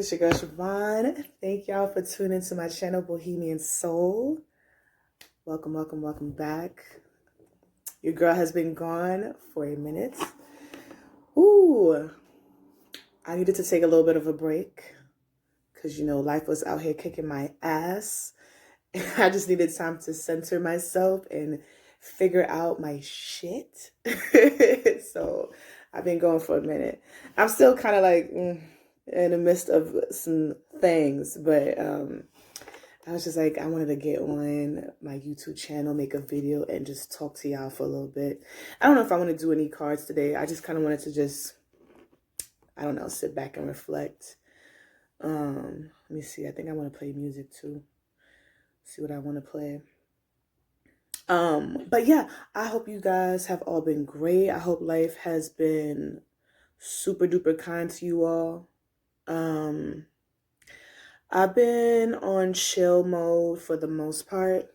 It's your girl Siobhan. Thank y'all for tuning into my channel, Bohemian Soul. Welcome, welcome, welcome back. Your girl has been gone for a minute. Ooh, I needed to take a little bit of a break because, life was out here kicking my ass. And I just needed time to center myself and figure out my shit. So I've been going for a minute. I'm still kind of like in the midst of some things, but I was just like, I wanted to get on my YouTube channel, make a video, and just talk to y'all for a little bit. I don't know if I want to do any cards today. I just kind of wanted to just, I don't know, sit back and reflect. Let me see. I think I want to play music too. See what I want to play. But yeah, I hope you guys have all been great. I hope life has been super duper kind to you all. I've been on chill mode for the most part.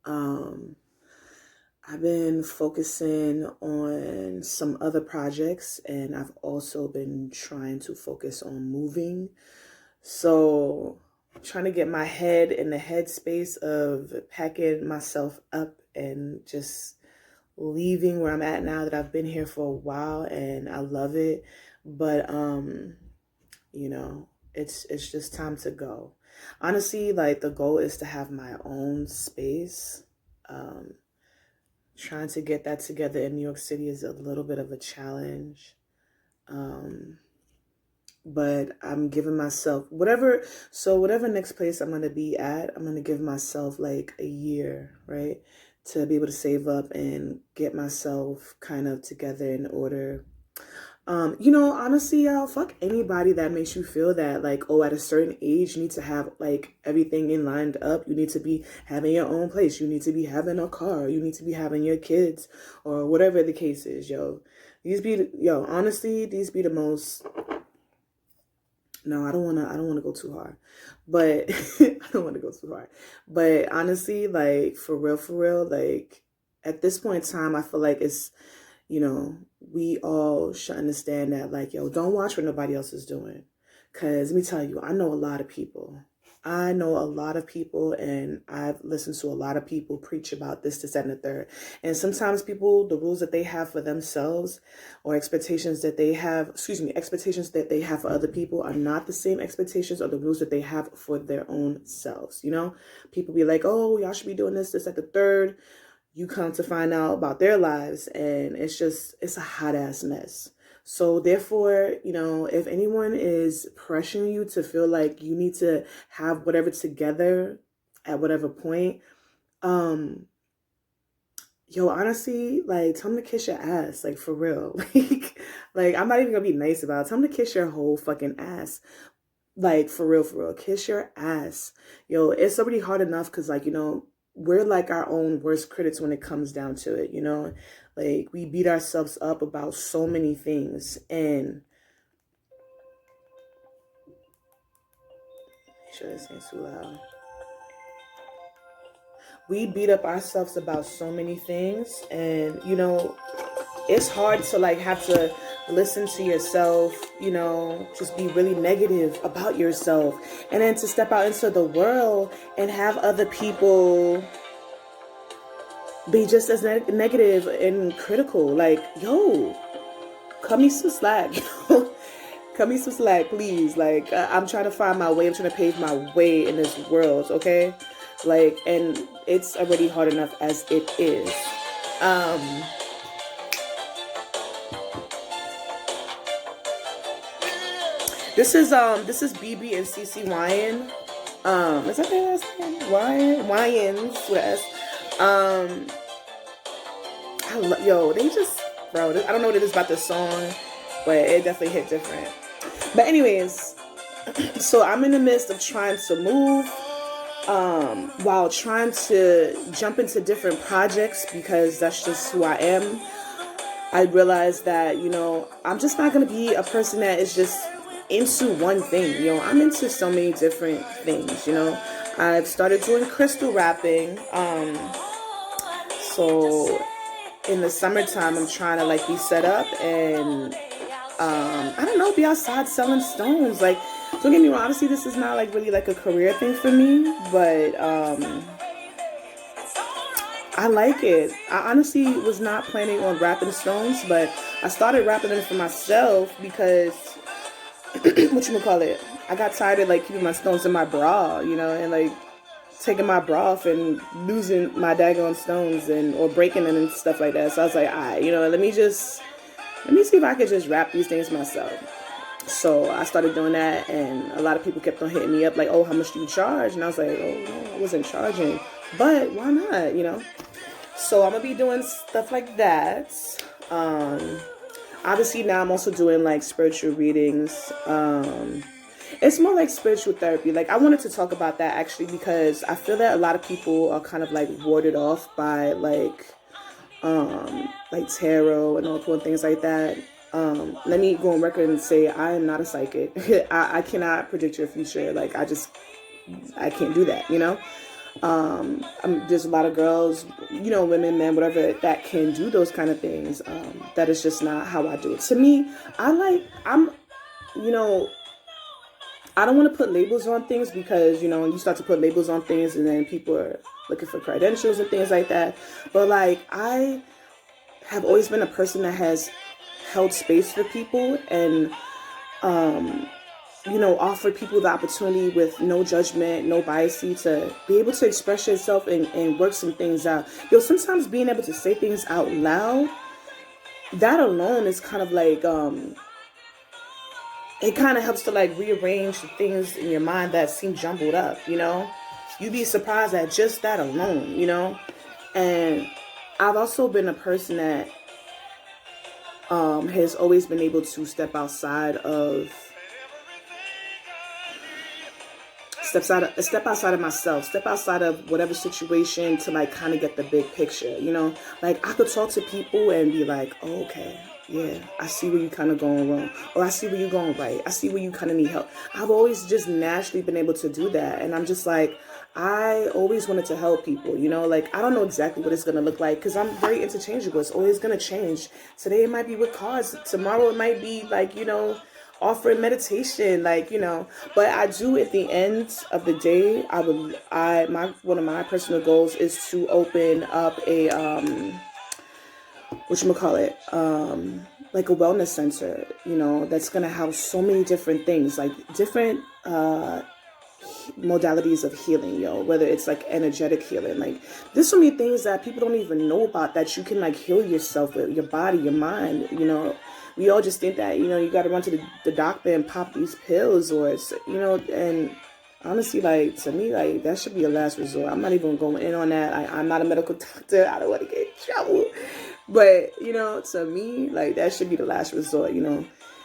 I've been focusing on some other projects, and I've also been trying to focus on moving. So trying to get my head in the headspace of packing myself up and just leaving where I'm at now that I've been here for a while and I love it. But, it's just time to go. Honestly, like the goal is to have my own space. Trying to get that together in New York City is a little bit of a challenge. But I'm giving myself whatever next place I'm going to be at, I'm going to give myself like a year, right? To be able to save up and get myself kind of together in order. Honestly, y'all, fuck anybody that makes you feel that like, oh, at a certain age, you need to have like everything in lined up. You need to be having your own place. You need to be having a car. You need to be having your kids or whatever the case is, yo. Honestly, these be the most... No, I don't want to go too hard, but I don't want to go too hard. But honestly, like for real, like at this point in time, I feel like it's, we all should understand that, like, yo, don't watch what nobody else is doing. Because let me tell you, I know a lot of people. And I've listened to a lot of people preach about this, that, and the third. And sometimes people, the rules that they have for themselves or expectations that they have for other people are not the same expectations or the rules that they have for their own selves. People be like, oh, y'all should be doing this, that, the third. You come to find out about their lives and it's a hot ass mess. So therefore, if anyone is pressuring you to feel like you need to have whatever together at whatever point, honestly, like, tell them to kiss your ass, like, for real. like, I'm not even gonna be nice about it. Tell them to kiss your whole fucking ass. Like, for real, kiss your ass. It's already hard enough because, like, we're like our own worst critics when it comes down to it, like we beat ourselves up about so many things. And make sure this ain't too loud. We beat up ourselves about so many things, and it's hard to like have to listen to yourself, just be really negative about yourself, and then to step out into the world and have other people be just as negative and critical. Like, yo, cut me some slack, cut me some slack, please. Like, I'm trying to find my way. I'm trying to pave my way in this world, okay? Like, and it's already hard enough as it is. This is BB and CC Wyan. Is that their last name? Wyans with S. They just, bro, I don't know what it is about this song, but it definitely hit different. But anyways, so I'm in the midst of trying to move, while trying to jump into different projects because that's just who I am. I realized that, I'm just not going to be a person that is just into one thing. I'm into so many different things. I've started doing crystal wrapping. So in the summertime, I'm trying to like be set up and, I don't know, be outside selling stones. Like, Don't get me wrong, obviously this is not like really like a career thing for me, but I like it. I honestly was not planning on wrapping stones, but I started wrapping them for myself because whatchamacallit, I got tired of like keeping my stones in my bra, you know, and like taking my bra off and losing my daggone stones and or breaking them and stuff like that. So I was like, you know, let me see if I could just wrap these things myself. So I started doing that, and a lot of people kept on hitting me up like, oh, how much do you charge? And I was like, oh, no, I wasn't charging, but why not, you know? So I'm gonna be doing stuff like that. Obviously now I'm also doing like spiritual readings. It's more like spiritual therapy. Like I wanted to talk about that actually because I feel that a lot of people are kind of like warded off by like tarot and all cool things like that. Let me go on record and say I am not a psychic. I cannot predict your future. Like I can't do that, you know? There's a lot of girls, you know, women, men, whatever, that can do those kind of things. That is just not how I do it. To me, you know, I don't want to put labels on things because, you know, when you start to put labels on things and then people are looking for credentials and things like that. But like, I have always been a person that has held space for people and, you know, offer people the opportunity with no judgment, no bias to be able to express yourself and work some things out. Yo, sometimes being able to say things out loud, that alone is kind of like, it kind of helps to like rearrange the things in your mind that seem jumbled up, you know? You'd be surprised at just that alone, you know? And I've also been a person that has always been able to step outside of myself, step outside of whatever situation to like kind of get the big picture, you know? Like I could talk to people and be like, oh, okay, yeah, I see where you kind of going wrong, or I see where you're going right, I see where you kind of need help. I've always just naturally been able to do that, and I'm just like, I always wanted to help people, you know? Like I don't know exactly what it's gonna look like because I'm very interchangeable. It's always gonna change. Today it might be with cards, tomorrow it might be like, you know, offering meditation, like, you know. But I do, at the end of the day, one of my personal goals is to open up a like a wellness center, you know, that's gonna house so many different things, like different modalities of healing, yo, whether it's like energetic healing. Like there's so many things that people don't even know about that you can like heal yourself with, your body, your mind, you know. We all just think that, you know, you got to run to the doctor and pop these pills, or it's, you know, and honestly, like, to me, like, that should be a last resort. I'm not even going in on that. I'm not a medical doctor. I don't want to get in trouble. But, you know, to me, like, that should be the last resort, you know.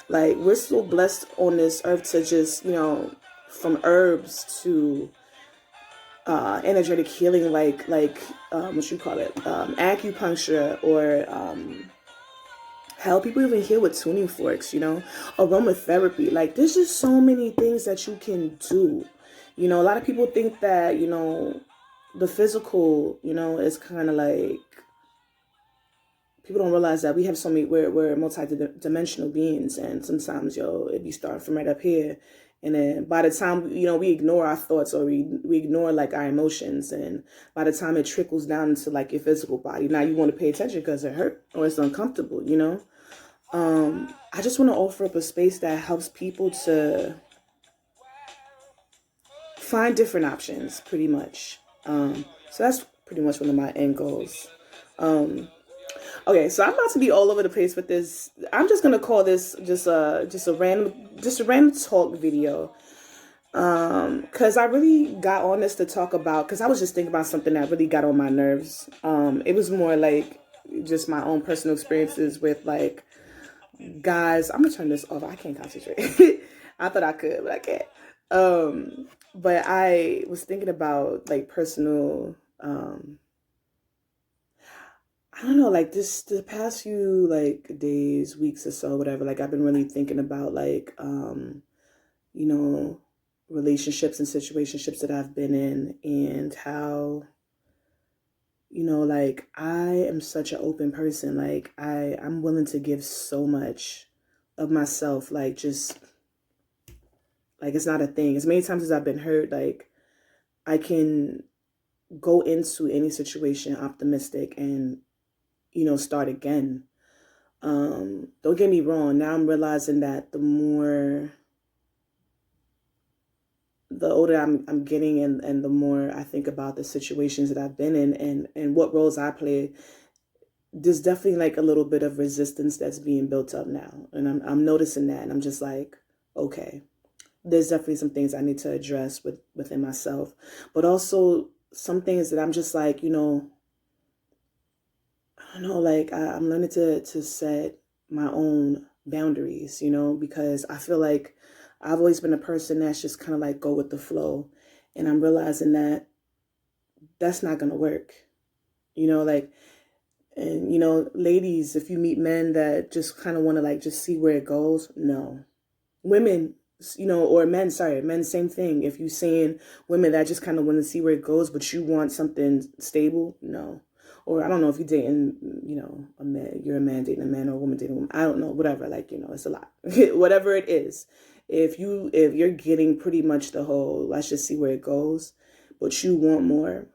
Like, we're so blessed on this earth to just, you know, from herbs to energetic healing, like acupuncture, or hell, people even heal with tuning forks, you know, aromatherapy. Like, there's just so many things that you can do. You know, a lot of people think that, you know, the physical, you know, is kind of like, people don't realize that we have so many, we're multi-dimensional beings, and sometimes, yo, it be starting from right up here. And then by the time, you know, we ignore our thoughts, or we ignore like our emotions. And by the time it trickles down into like your physical body, now you want to pay attention because it hurt or it's uncomfortable, you know? I just want to offer up a space that helps people to find different options, pretty much. So that's pretty much one of my end goals. Okay, so I'm about to be all over the place with this. I'm just gonna call this just a random talk video. Cause I really got on this to talk about, cause I was just thinking about something that really got on my nerves. It was more like just my own personal experiences with like guys. I'm gonna turn this off. I can't concentrate. I thought I could, but I can't. But I was thinking about like personal, I don't know, like the past few like days, weeks or so, whatever, like I've been really thinking about like, you know, relationships and situationships that I've been in, and how, you know, like I am such an open person. Like I'm willing to give so much of myself, like just Like, it's not a thing. As many times as I've been hurt, like, I can go into any situation optimistic and, you know, start again. Don't get me wrong. Now I'm realizing that the older I'm getting, and the more I think about the situations that I've been in, and what roles I play, there's definitely like a little bit of resistance that's being built up now. And I'm noticing that, and I'm just like, okay, there's definitely some things I need to address within myself, but also some things that I'm just like, you know, I don't know, like I'm learning to set my own boundaries, you know, because I feel like I've always been a person that's just kind of like go with the flow. And I'm realizing that that's not going to work, you know, like, and, you know, ladies, if you meet men that just kind of want to like just see where it goes, no. Women, you know, or men, sorry, men, same thing. If you're seeing women that just kind of want to see where it goes, but you want something stable, no. Or I don't know if you're dating, you know, a man, you're a man dating a man, or a woman dating a woman. I don't know, whatever. Like, you know, it's a lot. Whatever it is. If you're getting pretty much the whole, let's just see where it goes, but you want more,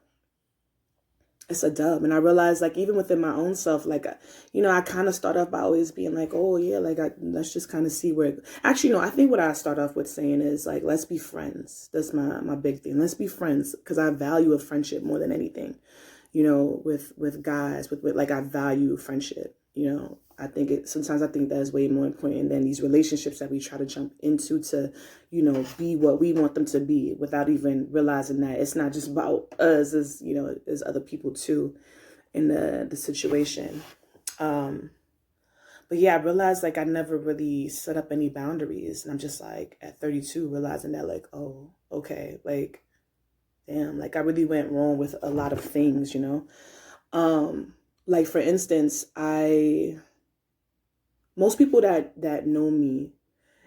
it's a dub. And I realized, like, even within my own self, like, you know, I kind of start off by always being like, oh yeah, like, let's just kind of see where actually, no, I think what I start off with saying is like, let's be friends. That's my big thing. Let's be friends, because I value a friendship more than anything, you know, with guys, with like, I value friendship, you know. Sometimes I think that is way more important than these relationships that we try to jump into to, you know, be what we want them to be, without even realizing that it's not just about us, as, you know, as other people too in the situation. But yeah, I realized like I never really set up any boundaries. And I'm just like at 32 realizing that, like, oh, okay, like, damn, like I really went wrong with a lot of things, you know. Like, for instance, most people that know me,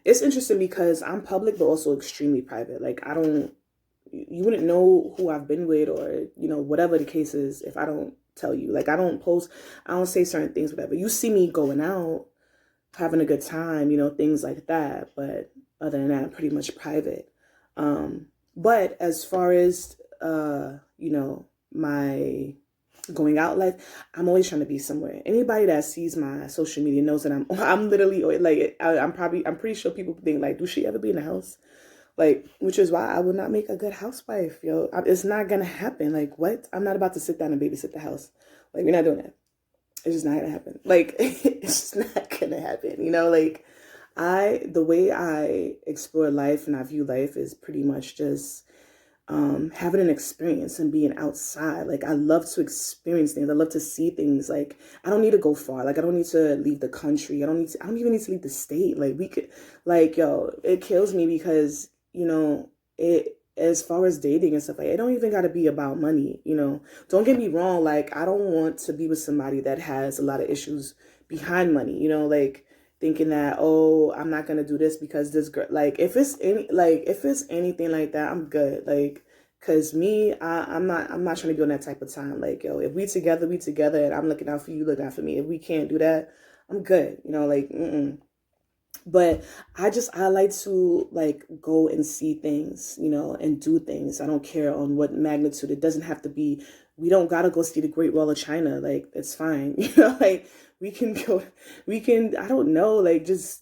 it's interesting because I'm public but also extremely private. Like, you wouldn't know who I've been with, or, you know, whatever the case is, if I don't tell you. Like, I don't post, I don't say certain things, whatever. You see me going out, having a good time, you know, things like that. But other than that, I'm pretty much private. But as far as, you know, my going out life, I'm always trying to be somewhere. Anybody that sees my social media knows that I'm literally like, I'm pretty sure people think like, do she ever be in the house? Like, which is why I would not make a good housewife, yo. It's not gonna happen. Like, what? I'm not about to sit down and babysit the house. Like, we're not doing that. It's just not gonna happen. Like, it's just not gonna happen. You know, like, the way I explore life and I view life is pretty much just having an experience and being outside. Like, I love to experience things. I love to see things. Like, I don't need to go far. Like, I don't need to leave the country. I don't even need to leave the state. Like, we could, like, yo, it kills me because, you know, as far as dating and stuff, like, it don't even got to be about money, you know. Don't get me wrong. Like, I don't want to be with somebody that has a lot of issues behind money, you know, like, thinking that, oh, I'm not gonna do this because this girl, like, if it's anything like that, I'm good. Like, cause me, I'm not trying to be on that type of time. Like, yo, if we together, and I'm looking out for you, looking out for me. If we can't do that, I'm good. You know, like, But I like to like go and see things, you know, and do things. I don't care on what magnitude. It doesn't have to be, we don't gotta go see the Great Wall of China. Like, it's fine. You know, like, I don't know, like, just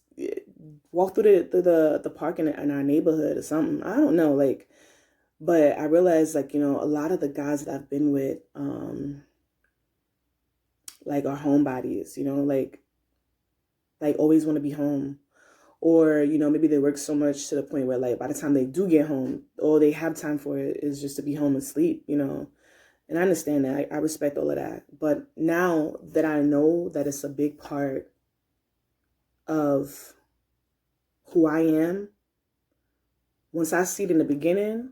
walk through the park in our neighborhood or something. I don't know, like, but I realized, like, you know, a lot of the guys that I've been with, like, are homebodies, you know, like always want to be home. Or, you know, maybe they work so much to the point where, like, by the time they do get home, all they have time for it is just to be home and sleep, you know. And I understand that. I respect all of that. But now that I know that it's a big part of who I am, once I see it in the beginning,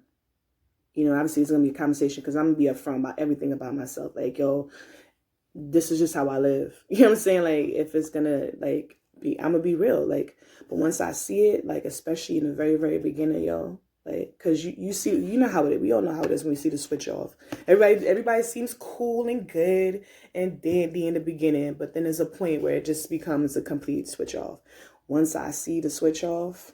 you know, obviously it's going to be a conversation because I'm going to be upfront about everything about myself. Like, yo, this is just how I live. You know what I'm saying? Like, if it's going to, like, I'm going to be real. Like, but once I see it, like, especially in the very, very beginning, yo, like, because you see, you know how it is. We all know how it is when we see the switch off. Everybody seems cool and good and dandy in the beginning, but then there's a point where it just becomes a complete switch off. Once I see the switch off,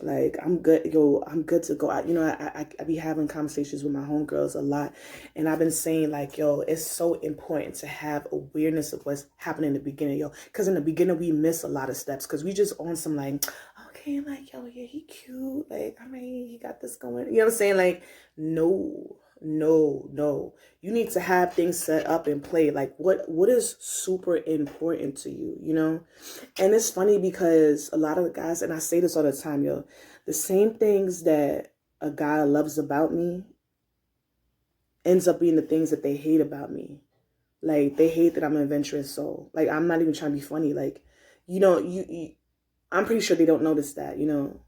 Like, I'm good, yo, I'm good to go out. You know, I be having conversations with my homegirls a lot. And I've been saying, like, yo, it's so important to have awareness of what's happening in the beginning, yo. Because in the beginning, we miss a lot of steps. Because we just on some, like, okay, like, yo, yeah, he cute. Like, all right, he got this going. You know what I'm saying? Like, no, no, no. You need to have things set up and play. Like, what is super important to you, you know? And it's funny because a lot of the guys, and I say this all the time, yo, the same things that a guy loves about me ends up being the things that they hate about me. Like, they hate that I'm an adventurous soul. Like, I'm not even trying to be funny. Like, you know, I'm pretty sure they don't notice that, you know.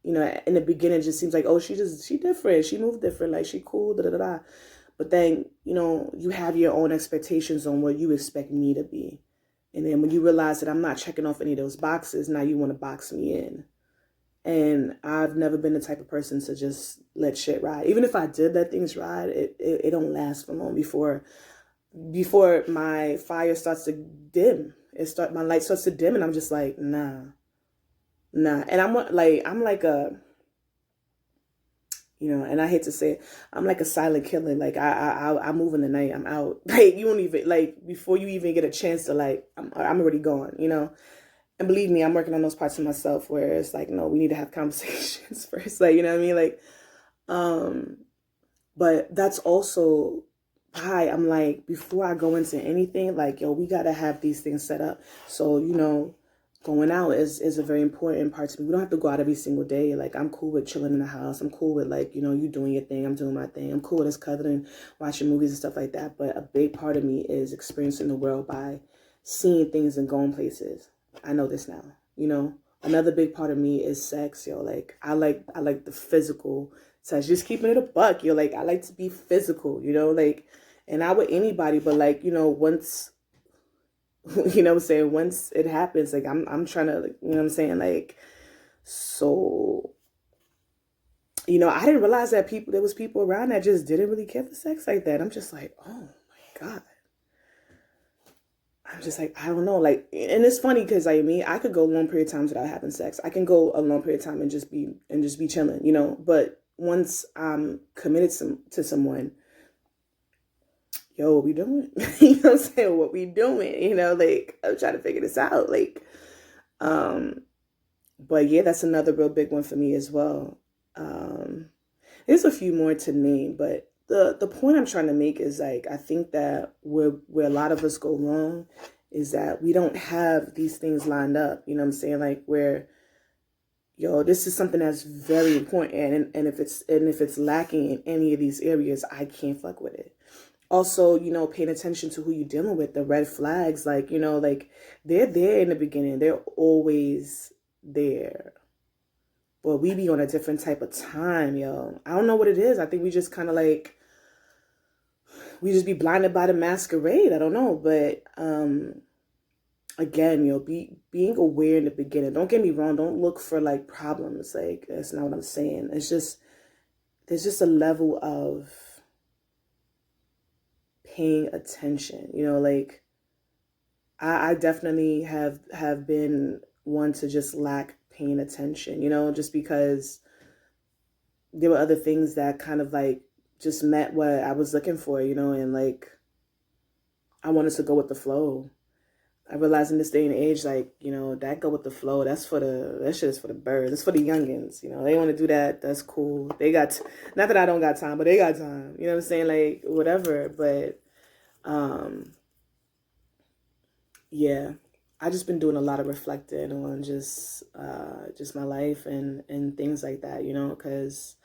You know, in the beginning, it just seems like, oh, she different. She moved different. Like, she cool, da da da da. But then, you know, you have your own expectations on what you expect me to be. And then when you realize that I'm not checking off any of those boxes, now you want to box me in. And I've never been the type of person to just let shit ride. Even if I did let things ride, it don't last for long before my fire starts to dim. My light starts to dim, and I'm just like, nah. And I'm like a, you know, and I hate to say it, I'm like a silent killer. Like, I move in the night. I'm out. Like, you don't even, like, before you even get a chance to, like, I'm already gone, you know? And believe me, I'm working on those parts of myself where it's like, no, we need to have conversations first. Like, you know what I mean? Like, but that's also why I'm like, before I go into anything, like, yo, we got to have these things set up. So, you know, going out is a very important part to me. We don't have to go out every single day. Like, I'm cool with chilling in the house. I'm cool with, like, you know, you doing your thing. I'm doing my thing. I'm cool with us cuddling, watching movies and stuff like that. But a big part of me is experiencing the world by seeing things and going places. I know this now, you know. Another big part of me is sex, yo. Like, I like the physical touch. Just keeping it a buck, yo. Like, I like to be physical, you know, like, and not with anybody, but, like, you know, once, you know what I'm saying, once it happens, like, I'm trying to, like, you know what I'm saying, like, so, you know, I didn't realize that there was people around that just didn't really care for sex like that. I'm just like, oh my God. I'm just like, I don't know. Like, and it's funny because, like, me, I could go a long period of time without having sex. I can go a long period of time and just be chilling, you know. But once I'm committed to someone, yo, what we doing? You know what I'm saying? What we doing? You know, like, I'm trying to figure this out. Like, but yeah, that's another real big one for me as well. There's a few more to name, but the point I'm trying to make is, like, I think that where a lot of us go wrong is that we don't have these things lined up. You know what I'm saying? Like, where, yo, this is something that's very important, and if it's lacking in any of these areas, I can't fuck with it. Also, you know, paying attention to who you're dealing with, the red flags, like, you know, like, they're there in the beginning. They're always there. But we be on a different type of time, yo. I don't know what it is. I think we just kind of, like, we just be blinded by the masquerade. I don't know. But again, yo, being aware in the beginning. Don't get me wrong. Don't look for, like, problems. Like, that's not what I'm saying. It's just, there's just a level of paying attention. You know, like, I definitely have been one to just lack paying attention, you know, just because there were other things that kind of, like, just met what I was looking for, you know, and, like, I wanted to go with the flow. I realized in this day and age, like, you know, that go with the flow, that shit is for the birds. It's for the youngins, you know. They want to do that, that's cool. They got, not that I don't got time, but they got time. You know what I'm saying? Like, whatever. But, yeah. I just been doing a lot of reflecting on just my life and things like that, you know, because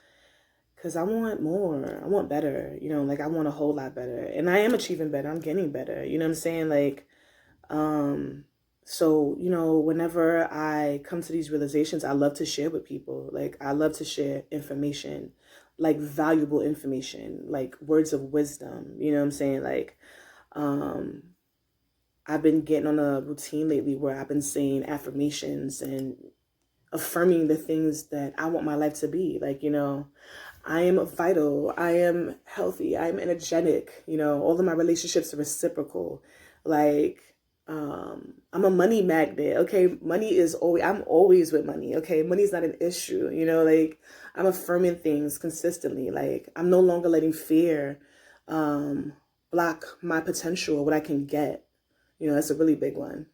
I want more. I want better, you know, like, I want a whole lot better. And I am achieving better. I'm getting better. You know what I'm saying? Like, so, you know, whenever I come to these realizations, I love to share with people. Like, I love to share information, like, valuable information, like, words of wisdom. You know what I'm saying? Like, I've been getting on a routine lately where I've been saying affirmations and affirming the things that I want my life to be. Like, you know, I am vital. I am healthy. I am energetic. You know, all of my relationships are reciprocal. Like, I'm a money magnet. Okay. I'm always with money. Okay. Money's not an issue. Like I'm affirming things consistently. Like I'm no longer letting fear, block my potential, what I can get. That's a really big one.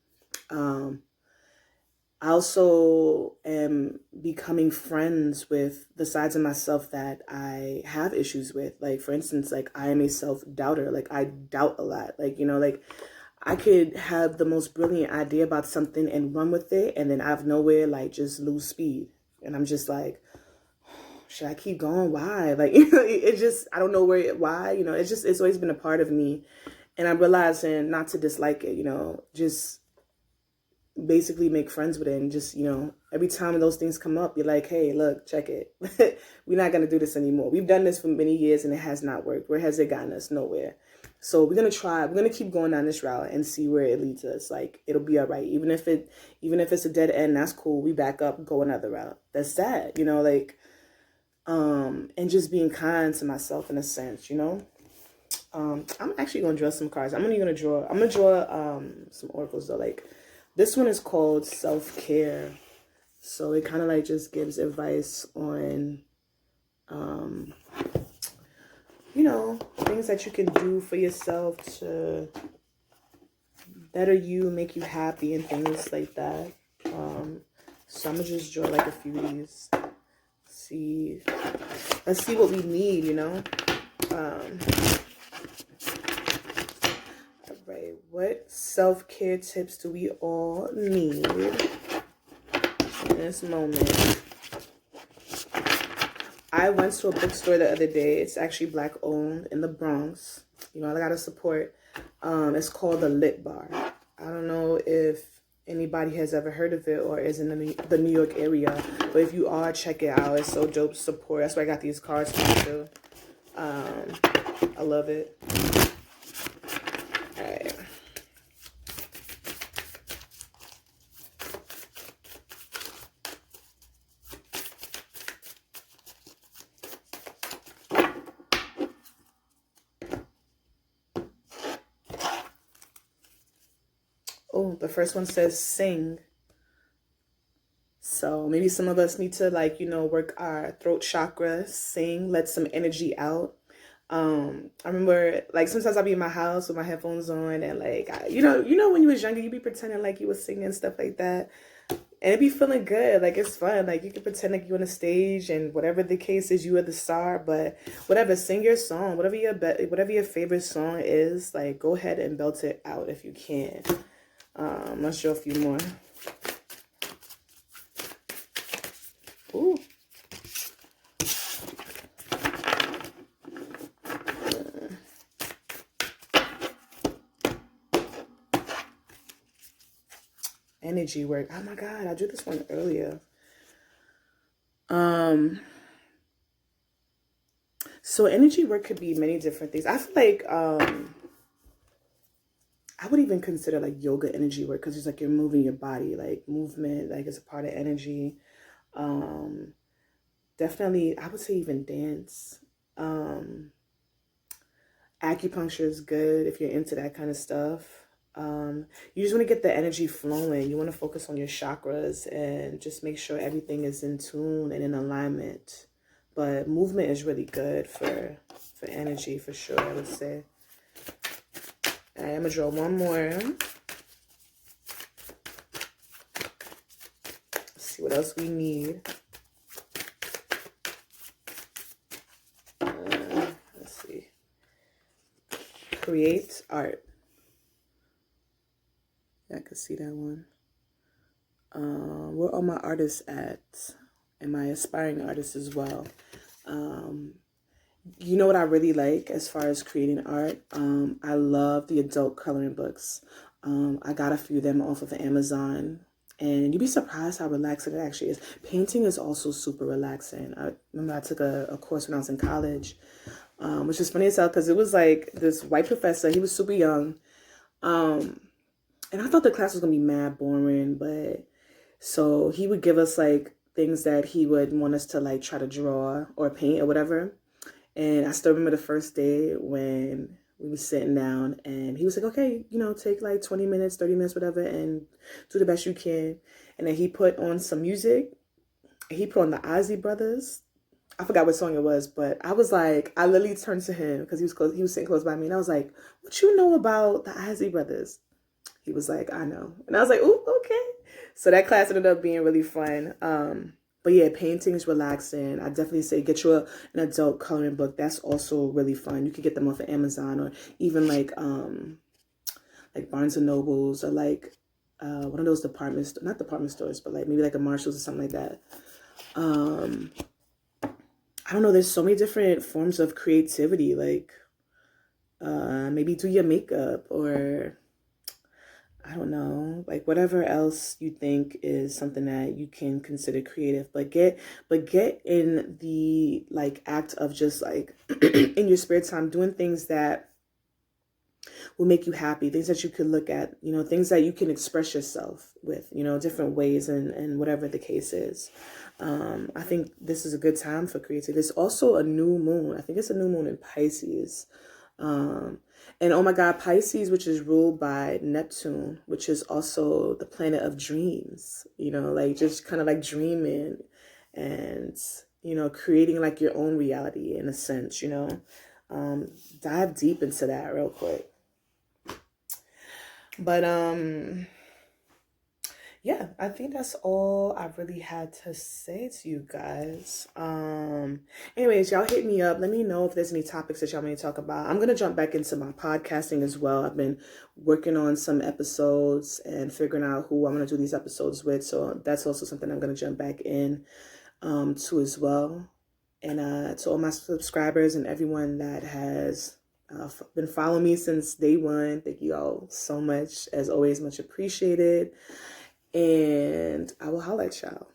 I also am becoming friends with the sides of myself that I have issues with. Like, for instance, like I am a self-doubter. Like I doubt a lot. Like, like I could have the most brilliant idea about something and run with it, and then out of nowhere, like just lose speed. And I'm just like, should I keep going? Why? Like, it just, I don't know why, it's always been a part of me. And I'm realizing not to dislike it, just basically make friends with it, and just every time those things come up, you're like, hey, look, check it. We're not going to do this anymore. We've done this for many years and it has not worked. Where has it gotten us? Nowhere. So we're going to keep going down this route and see where it leads us. Like, it'll be all right. Even if it's a dead end, that's cool. We back up, go another route. That's sad, like, and just being kind to myself in a sense, I'm actually going to draw some cards. I'm going to draw some oracles though. Like, this one is called Self-Care. So it kind of like just gives advice on, things that you can do for yourself to better you, make you happy, and things like that. So I'm going to just draw like a few of these. Let's see what we need, Right, what self-care tips do we all need in this moment? I went to a bookstore the other day. It's actually Black owned in the Bronx. I gotta support. It's called the Lit Bar. I don't know if anybody has ever heard of it or is in the New York area, but if you are, check it out. It's so dope to support. That's why I got these cards from too. I love it. All right. Oh, the first one says sing. So maybe some of us need to work our throat chakra, sing, let some energy out. I remember like sometimes I'll be in my house with my headphones on and like, when you was younger, you be pretending like you was singing and stuff like that. And it be feeling good. Like it's fun. Like you can pretend like you're on a stage and whatever the case is, you are the star, but whatever, sing your song, whatever your favorite song is, like go ahead and belt it out if you can. Let's show a few more. Ooh. Energy work. Oh my God, I drew this one earlier. So energy work could be many different things. I feel like I would even consider like yoga energy work because it's like you're moving your body, like movement, like it's a part of energy. Definitely, I would say even dance. Acupuncture is good if you're into that kind of stuff. You just want to get the energy flowing. You want to focus on your chakras and just make sure everything is in tune and in alignment. But movement is really good for energy, for sure, I would say. All right, I'm going to draw one more. Let's see what else we need. Let's see. Create art. Yeah, I can see that one. Where are my artists at? And my aspiring artists as well. You know what I really like as far as creating art? I love the adult coloring books. I got a few of them off of Amazon. And you'd be surprised how relaxing it actually is. Painting is also super relaxing. I remember I took a course when I was in college, which is funny as hell because it was like this white professor. He was super young. And I thought the class was going to be mad boring, but so he would give us like things that he would want us to like try to draw or paint or whatever. And I still remember the first day when We were sitting down and he was like, okay, take like 20 minutes, 30 minutes, whatever, and do the best you can. And then he put on some music. He put on the Ozzy Brothers. I forgot what song it was, but I was like, I literally turned to him because he was close. He was sitting close by me, and I was like, "What you know about the Ozzy Brothers?" He was like, "I know," and I was like, "Ooh, okay." So that class ended up being really fun. But yeah, painting is relaxing. I definitely say get you an adult coloring book. That's also really fun. You could get them off of Amazon or even like Barnes and Nobles or like one of those not department stores, but like maybe like a Marshalls or something like that. I don't know. There's so many different forms of creativity. Like maybe do your makeup or I don't know, like whatever else you think is something that you can consider creative, but get in the like act of just like in your spare time doing things that will make you happy, things that you could look at, things that you can express yourself with, different ways and whatever the case is. I think this is a good time for creativity. There's also a new moon. I think it's a new moon in Pisces. And oh my God, Pisces, which is ruled by Neptune, which is also the planet of dreams, like just kind of like dreaming and, creating like your own reality in a sense, dive deep into that real quick. But, yeah, I think that's all I really had to say to you guys. Anyways, y'all hit me up. Let me know if there's any topics that y'all want me to talk about. I'm going to jump back into my podcasting as well. I've been working on some episodes and figuring out who I'm going to do these episodes with. So that's also something I'm going to jump back in to as well. And to all my subscribers and everyone that has been following me since day one, thank you all so much. As always, much appreciated. And I will holler at y'all.